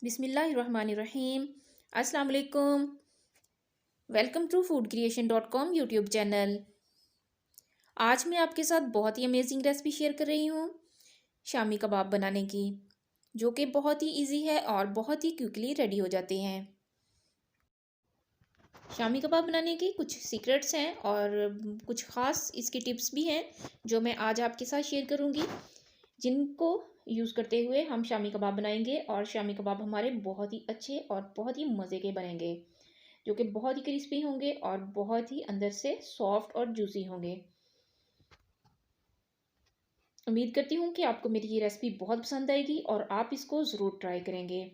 बिस्मिल्लाहिर्रहमानिर्रहीम। अस्सलाम वालेकुम। Welcome to foodcreation.com YouTube channel. आज मैं आपके साथ बहुत ही अमेजिंग रेसिपी शेयर कर रही हूँ शामी कबाब बनाने की, जो कि बहुत ही इजी है और बहुत ही क्विकली रेडी हो जाते हैं। शामी कबाब बनाने की कुछ सीक्रेट्स हैं और कुछ ख़ास इसकी टिप्स भी हैं जो मैं आज आपके साथ शेयर करूँगी, जिनको यूज़ करते हुए हम शामी कबाब बनाएंगे और शामी कबाब हमारे बहुत ही अच्छे और बहुत ही मज़े के बनेंगे, जो कि बहुत ही क्रिस्पी होंगे और बहुत ही अंदर से सॉफ्ट और जूसी होंगे। उम्मीद करती हूँ कि आपको मेरी ये रेसिपी बहुत पसंद आएगी और आप इसको ज़रूर ट्राई करेंगे।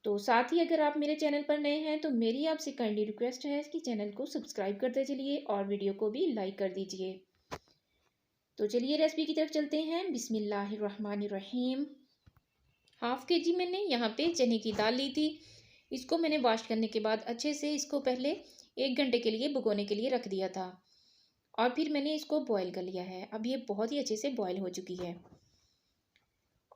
तो साथ ही अगर आप मेरे चैनल पर नए हैं तो मेरी आपसे काइंडली रिक्वेस्ट है कि चैनल को सब्सक्राइब करते चलिए और वीडियो को भी लाइक कर दीजिए। तो चलिए रेसिपी की तरफ चलते हैं। बिस्मिल्लाहिर्रहमानिर्रहीम। हाफ़ के जी मैंने यहाँ पे चने की दाल ली थी। इसको मैंने वॉश करने के बाद अच्छे से इसको पहले 1 घंटे के लिए भिगोने के लिए रख दिया था और फिर मैंने इसको बॉईल कर लिया है। अब ये बहुत ही अच्छे से बॉईल हो चुकी है।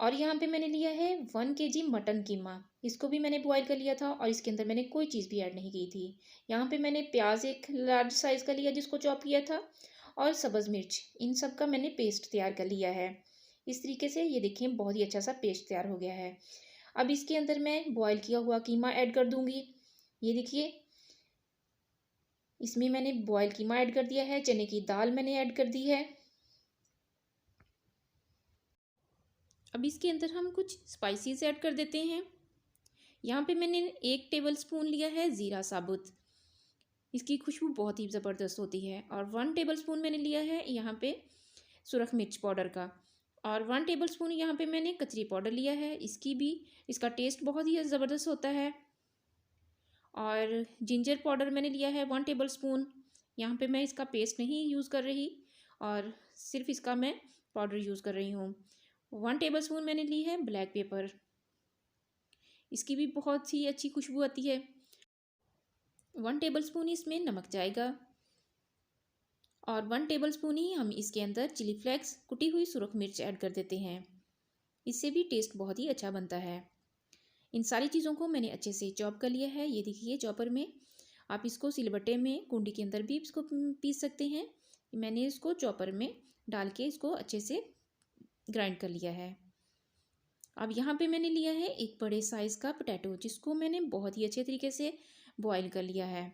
और यहाँ पे मैंने लिया है 1 kg मटन कीमा। इसको भी मैंने बॉईल कर लिया था और इसके अंदर मैंने कोई चीज़ भी ऐड नहीं की थी। यहाँ पे मैंने प्याज एक लार्ज साइज़ का लिया जिसको चॉप किया था और सब्ज़ मिर्च, इन सब का मैंने पेस्ट तैयार कर लिया है। इस तरीके से ये देखिए बहुत ही अच्छा सा पेस्ट तैयार हो गया है। अब इसके अंदर मैं बॉईल किया हुआ कीमा ऐड कर दूंगी। ये देखिए इसमें मैंने बॉईल कीमा ऐड कर दिया है, चने की दाल मैंने ऐड कर दी है। अब इसके अंदर हम कुछ स्पाइसेस ऐड कर देते हैं। यहाँ पे मैंने 1 टेबल स्पून लिया है ज़ीरा साबुत। इसकी खुशबू बहुत ही ज़बरदस्त होती है। और 1 टेबल स्पून मैंने लिया है यहाँ पे सुरख मिर्च पाउडर का। और 1 टेबल स्पून यहाँ पे मैंने कचरी पाउडर लिया है। इसका टेस्ट बहुत ही ज़बरदस्त होता है। और जिंजर पाउडर मैंने लिया है 1 टेबल स्पून। यहाँ पे मैं इसका पेस्ट नहीं यूज़ कर रही और सिर्फ इसका मैं पाउडर यूज़ कर रही हूँ। 1 टेबल स्पून मैंने ली है ब्लैक पेपर। इसकी भी बहुत ही अच्छी खुशबू आती है। 1 टेबल स्पून इसमें नमक जाएगा और 1 टेबल स्पून ही हम इसके अंदर चिली फ्लेक्स कुटी हुई सुरख मिर्च ऐड कर देते हैं। इससे भी टेस्ट बहुत ही अच्छा बनता है। इन सारी चीज़ों को मैंने अच्छे से चॉप कर लिया है। ये देखिए चॉपर में, आप इसको सिलबट्टे में कुंडी के अंदर भी इसको पीस सकते हैं। मैंने इसको चॉपर में डाल के इसको अच्छे से ग्राइंड कर लिया है। अब यहाँ पे मैंने लिया है एक बड़े साइज़ का पोटैटो, जिसको मैंने बहुत ही अच्छे तरीके से बॉईल कर लिया है।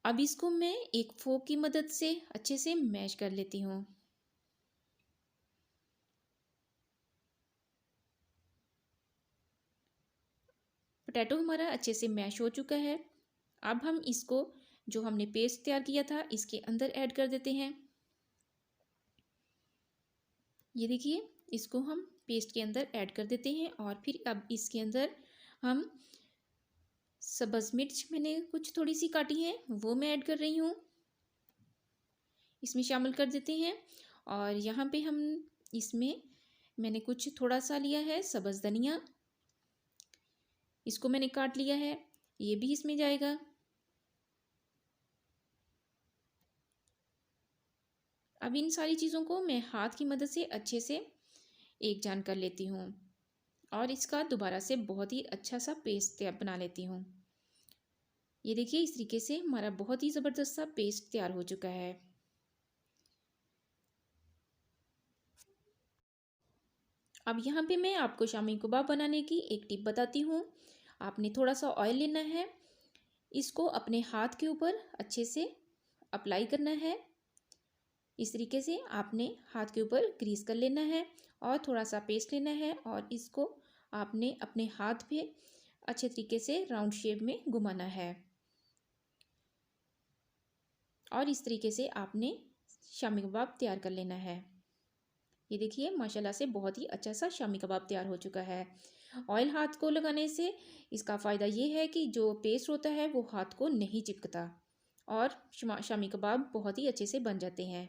अब इसको मैं एक फोक की मदद से अच्छे से मैश कर लेती हूँ। पोटैटो हमारा अच्छे से मैश हो चुका है। अब हम इसको जो हमने पेस्ट तैयार किया था इसके अंदर ऐड कर देते हैं। ये देखिए इसको हम पेस्ट के अंदर ऐड कर देते हैं और फिर अब इसके अंदर हम सब्ज़ मिर्च मैंने कुछ थोड़ी सी काटी है वो मैं ऐड कर रही हूँ, इसमें शामिल कर देते हैं। और यहाँ पे हम इसमें मैंने कुछ थोड़ा सा लिया है सब्ज़ धनिया, इसको मैंने काट लिया है, ये भी इसमें जाएगा। अब इन सारी चीज़ों को मैं हाथ की मदद से अच्छे से एक जान कर लेती हूँ और इसका दोबारा से बहुत ही अच्छा सा पेस्ट बना लेती हूँ। ये देखिए इस तरीके से हमारा बहुत ही ज़बरदस्त सा पेस्ट तैयार हो चुका है। अब यहाँ पे मैं आपको शामी कबाब बनाने की एक टिप बताती हूँ। आपने थोड़ा सा ऑयल लेना है, इसको अपने हाथ के ऊपर अच्छे से अप्लाई करना है। इस तरीके से आपने हाथ के ऊपर ग्रीस कर लेना है और थोड़ा सा पेस्ट लेना है और इसको आपने अपने हाथ पे अच्छे तरीके से राउंड शेप में घुमाना है। और इस तरीके से आपने शामी कबाब तैयार कर लेना है। ये देखिए माशाल्लाह से बहुत ही अच्छा सा शामी कबाब तैयार हो चुका है। ऑयल हाथ को लगाने से इसका फ़ायदा ये है कि जो पेस्ट होता है वो हाथ को नहीं चिपकता और शामी कबाब बहुत ही अच्छे से बन जाते हैं।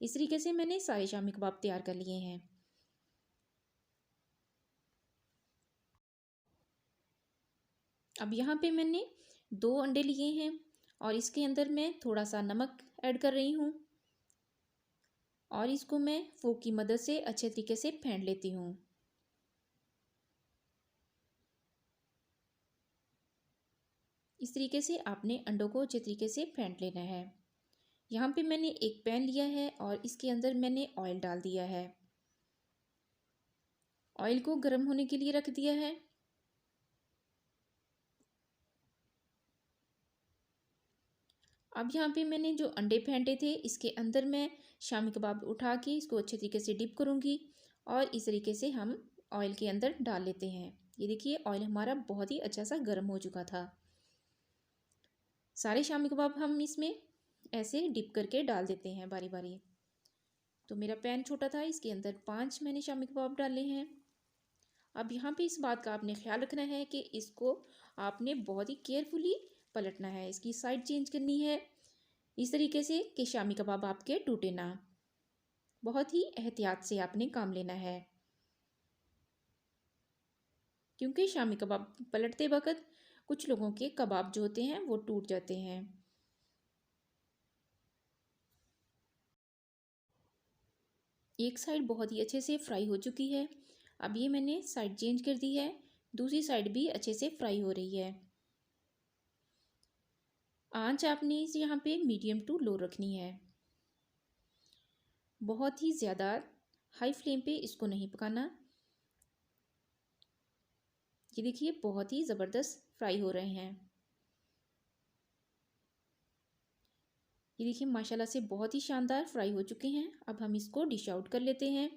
इस तरीके से मैंने सारे शामी कबाब तैयार कर लिए हैं। अब यहाँ पे मैंने 2 अंडे लिए हैं और इसके अंदर मैं थोड़ा सा नमक ऐड कर रही हूँ और इसको मैं फोक की मदद से अच्छे तरीके से फेंट लेती हूँ। इस तरीके से आपने अंडों को अच्छे तरीके से फेंट लेना है। यहाँ पे मैंने एक पैन लिया है और इसके अंदर मैंने ऑयल डाल दिया है। ऑयल को गर्म होने के लिए रख दिया है। अब यहाँ पे मैंने जो अंडे फेंटे थे इसके अंदर मैं शामी कबाब उठा के इसको अच्छे तरीके से डिप करूँगी और इस तरीके से हम ऑयल के अंदर डाल लेते हैं। ये देखिए ऑयल हमारा बहुत ही अच्छा सा गर्म हो चुका था। सारे शामी कबाब हम इसमें ऐसे डिप करके डाल देते हैं बारी बारी। तो मेरा पैन छोटा था, इसके अंदर 5 मैंने शामी कबाब डाले हैं। अब यहाँ पे इस बात का आपने ख्याल रखना है कि इसको आपने बहुत ही केयरफुली पलटना है, इसकी साइड चेंज करनी है इस तरीके से कि शामी कबाब आपके टूटे ना। बहुत ही एहतियात से आपने काम लेना है, क्योंकि शामी कबाब पलटते वक्त कुछ लोगों के कबाब जो होते हैं वो टूट जाते हैं। एक साइड बहुत ही अच्छे से फ्राई हो चुकी है। अब ये मैंने साइड चेंज कर दी है, दूसरी साइड भी अच्छे से फ्राई हो रही है। आंच आपने इस यहाँ पे मीडियम टू लो रखनी है। बहुत ही ज़्यादा हाई फ्लेम पे इसको नहीं पकाना। ये देखिए बहुत ही ज़बरदस्त फ्राई हो रहे हैं। ये देखिए माशाल्लाह से बहुत ही शानदार फ्राई हो चुके हैं। अब हम इसको डिश आउट कर लेते हैं।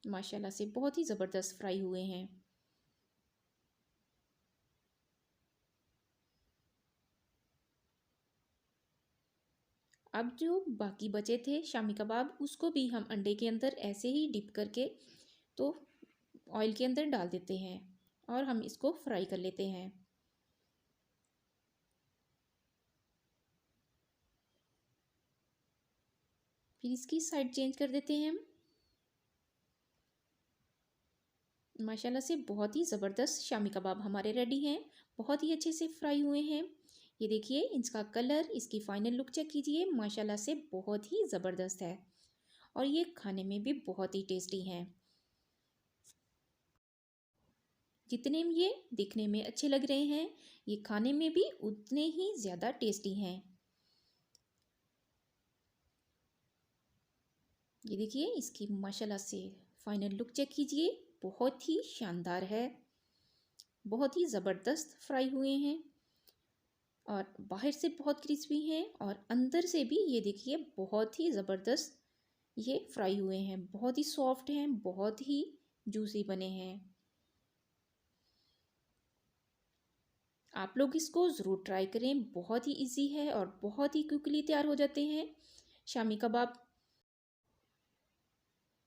माशाल्लाह से बहुत ही ज़बरदस्त फ्राई हुए हैं। अब जो बाकी बचे थे शामी कबाब उसको भी हम अंडे के अंदर ऐसे ही डिप करके तो ऑयल के अंदर डाल देते हैं और हम इसको फ्राई कर लेते हैं। फिर इसकी साइड चेंज कर देते हैं हम। माशाल्लाह से बहुत ही ज़बरदस्त शामी कबाब हमारे रेडी हैं, बहुत ही अच्छे से फ्राई हुए हैं। ये देखिए इसका कलर, इसकी फाइनल लुक चेक कीजिए, माशाल्लाह से बहुत ही ज़बरदस्त है और ये खाने में भी बहुत ही टेस्टी हैं। जितने ये दिखने में अच्छे लग रहे हैं ये खाने में भी उतने ही ज़्यादा टेस्टी हैं। ये देखिए इसकी माशाल्लाह से फाइनल लुक चेक कीजिए, बहुत ही शानदार है, बहुत ही ज़बरदस्त फ्राई हुए हैं और बाहर से बहुत क्रिस्पी हैं और अंदर से भी ये देखिए बहुत ही ज़बरदस्त ये फ्राई हुए हैं, बहुत ही सॉफ्ट हैं, बहुत ही जूसी बने हैं। आप लोग इसको ज़रूर ट्राई करें, बहुत ही इजी है और बहुत ही क्विकली तैयार हो जाते हैं शामी कबाब।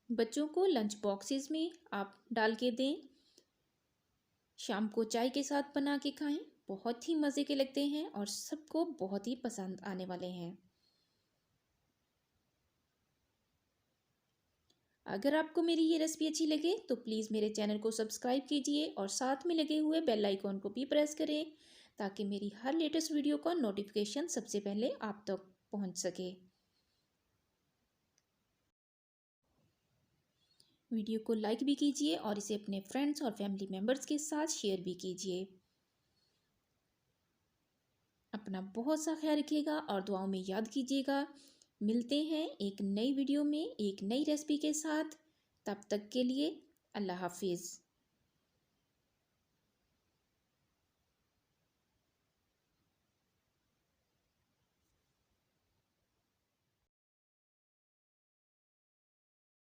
बच्चों को लंच बॉक्सेस में आप डाल के दें, शाम को चाय के साथ बना के खाएं, बहुत ही मज़े के लगते हैं और सबको बहुत ही पसंद आने वाले हैं। अगर आपको मेरी ये रेसिपी अच्छी लगे तो प्लीज़ मेरे चैनल को सब्सक्राइब कीजिए और साथ में लगे हुए बेल आइकॉन को भी प्रेस करें ताकि मेरी हर लेटेस्ट वीडियो का नोटिफिकेशन सबसे पहले आप तक पहुंच सके। वीडियो को लाइक भी कीजिए और इसे अपने फ्रेंड्स और फैमिली मेम्बर्स के साथ शेयर भी कीजिए। अपना बहुत सा ख्याल रखिएगा और दुआओं में याद कीजिएगा। मिलते हैं एक नई वीडियो में एक नई रेसिपी के साथ। तब तक के लिए अल्लाह हाफिज़।